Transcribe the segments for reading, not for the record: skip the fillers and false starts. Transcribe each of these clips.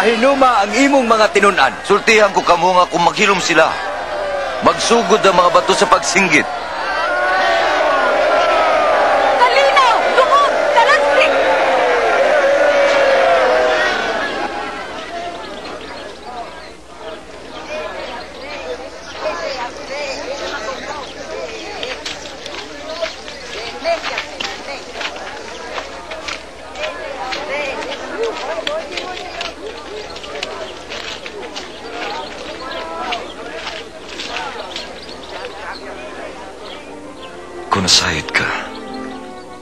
Mahinuma ang imong mga tinunan. Sultihan ko kamo nga kung maghilom sila. Magsugod ang mga bato sa pagsinggit. Kalinaw! Lukod! Talastik! Kung nasayad ka,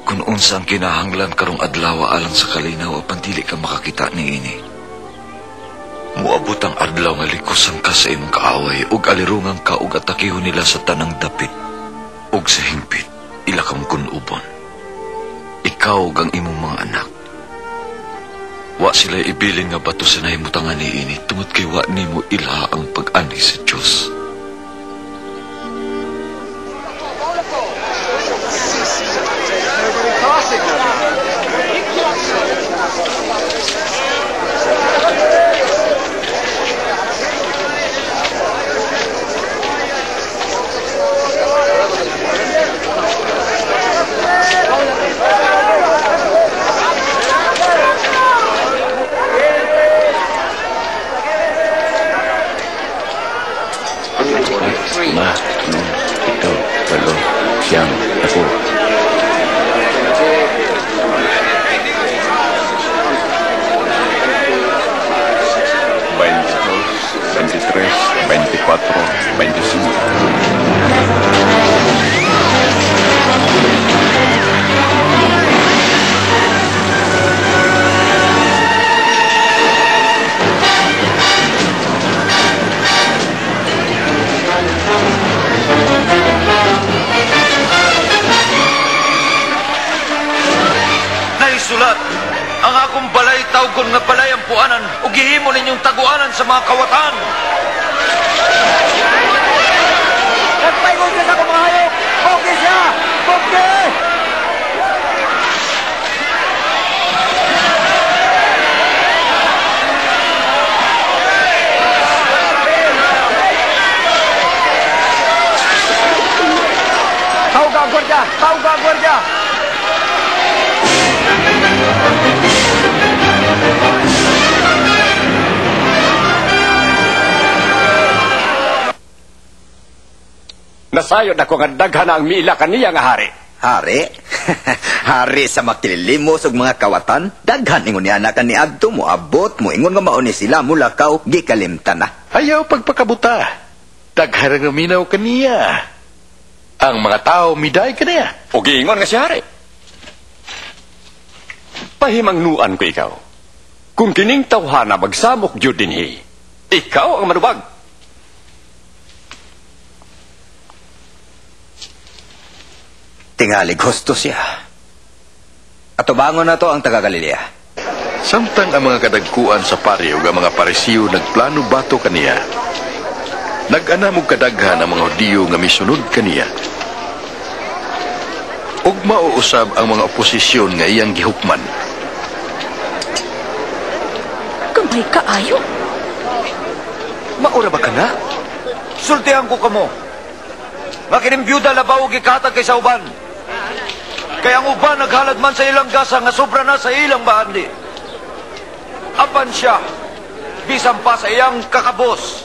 kung unsa ang kinahanglan karong adlaw alang sa kalinaw apan dili ka makakita ni ini. Muabot ang adlaw nga likusan ka sa imong kaaway ug alirungan ka ug atakihon nila sa tanang dapit ug sa hingpit ila kang kunubon. Ikaw ug ang imong mga anak. Wa sila ibilin nga bato sa nahimutangan ni ini tungod kay wa nimo ila ang pag-ani sa Dios. Ma, ito, walo, siyam, ako. 23, 24, 25. Naisulat, ang akong balay tawgon nga balay ang puanan o gihimo ninyong taguanan sa mga kawatan. Nagpaingon ka sa kumahayop! Okay siya! Okay! Tawag ang gwardiya! Tawag ang gwardiya! Nasayod ako nga daghan ang miila kaniya nga hari. Hari? Hari sa makililimos ug mga kawatan? Daghan ingon niya na ni Adto mo abot mo ingon nga mauni sila mulakaw gikalimtan na. Ayaw pagpakabuta. Daghan nga minaw kaniya. Ang mga tao miday kaniya. O giingon nga si hari. Pahimangnuan ko ikaw. Kung kining tawhana magsamok jud dinhi, ikaw ang manubag. Tingalig husto siya. Atubangon na to ang taga-Galilea. Samtang ang mga kadagkuan sa pari ug ang mga parisiyo nagplano bato kaniya. Nag-anamog kadaghan ang mga Hudiyo nga misunod kaniya. Ug mauusab ang mga oposisyon nga iyang gihukman. Kamay kaayo. Maura ba ka na? Sultihan ko kamo. Makining byuda labaw og ikatag kay sa uban. Kaya ang uban naghalad man sa ilang gasa nga sobra na sa ilang bahandi. Apan siya, bisan pa sa iyang kakabos,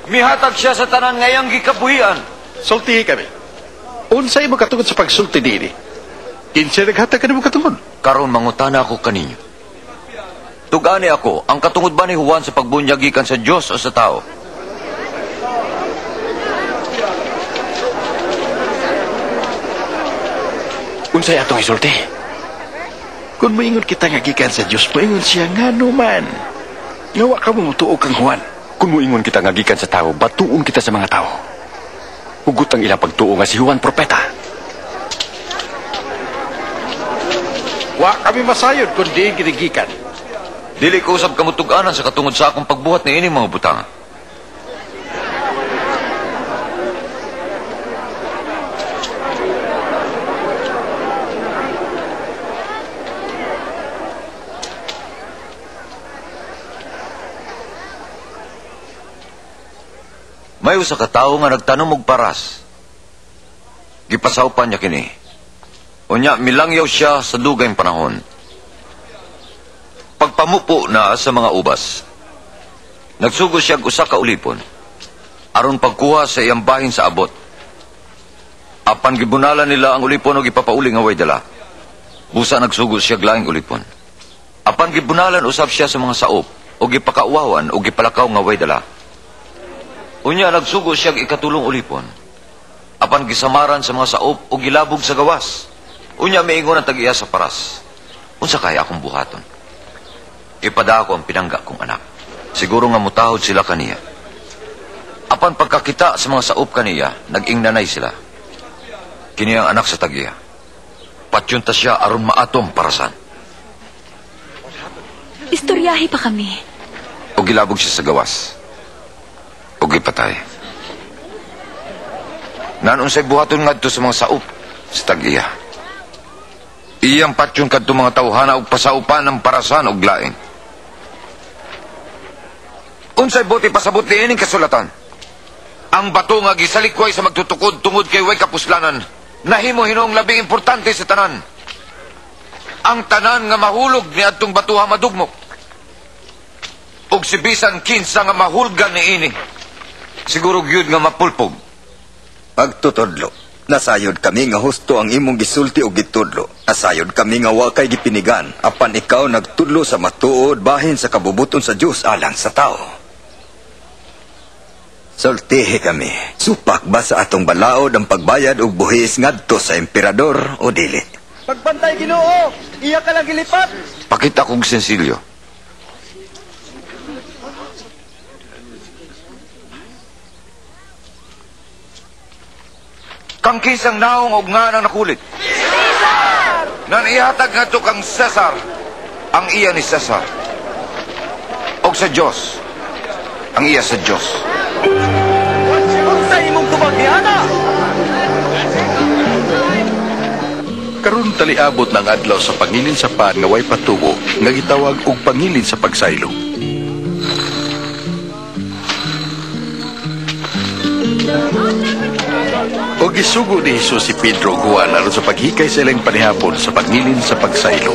mihatag siya sa tanan nga iyang gikabuhian. Sultihi kami. Unsay makatungod sa pagsulti diri? Kinsa naghatag kanimo katungod? Karon mangutana ako kaninyo. Tugani ako, ang katungod ba ni Juan sa pagbunyag gikan sa Dios o sa tao? Unsay atong isulti? Kung moingon kita nga gikan sa Dios, moingon siya ngano man. Nga wa ka mo mutuo kang Juan. Kung moingon kita nga gikan sa tao, batuon kita sa mga tao. Hugot ang ilang pagtuo nga si Juan propeta. Wa kami masayod kung diin ginigikan. Dili ko usab kamutuganan sa katungod sa akong pagbuhat ni ini mga butanga. May usa ka tawo nga nagtanom og paras. Gipasawpan niya kini. Unya milangyaw siya sa dugayng panahon. Pagpamupo na sa mga ubas, nagsugod siya og usa ka ulipon aron pagkuha sa iyang bahin sa abot. Apan gibunalan nila ang ulipon og ipapauli nga way dala. Busa nagsugod siya laing ulipon. Apan gibunalan usab siya sa mga saop o gipakauwawan o gipalakaw nga way dala. Unya nagsugo siya ikatulong ulipon. Apan gisamaran sa mga saop o gilabog sa gawas. Unya miingon ang tag-iya sa paras. Unsa kaya akong buhaton? Ipada ko ang pinangga kong anak. Siguro nga mutahod sila kaniya. Apan pagkakita sa mga saop kaniya, nag-ingnanay sila. Kini ang anak sa tag-iya. Patyunta siya aron maatom parasan. Istoryahi pa kami. O gilabog siya sa gawas. O gipatay. Nanunsay buhaton ngadto sa mga saop sa tag-iya. Iyang patyon kadto mga tawhana og pasaupan ng parasan og laing. Unsay buti pasabot niining kasulatan? Ang bato nga gisalikway sa magtutukod tungod kay way kapuslanan, nahimo hinong labing importante sa tanan. Ang tanan nga mahulog ni adtong batuha madugmok. Og si bisan kinsa nga mahulgan ni ini, siguro gyud nga mapulpog. Pagtutodlo, nasayod kami nga husto ang imong gisulti o gitudlo. Nasayod kami nga wakay gipinigan, apan ikaw nagtudlo sa matuod bahin sa kabubuton sa Dios alang sa tao. Sultihi kami, supak ba sa atong balaod ang pagbayad og buhis ngadto sa emperador o dili? Pagbantay Ginoo, iya ka lang gilipat. Pakita kong sensilyo. Kang kisang naong og nga nang nakulit. Nan ihatag nga to kang Cesar, ang iya ni Cesar. Og sa Diyos, ang iya sa Diyos. Sa imong kubagyana. Karon taliabot ng adlaw sa pangilin sa pan nga way patubo nga gitawag og pangilin sa pagsaylo. O gisugo ni Jesus si Pedro ug Juan aron sa paghikay sa ilang panihapon sa pangilin sa pagsaylo.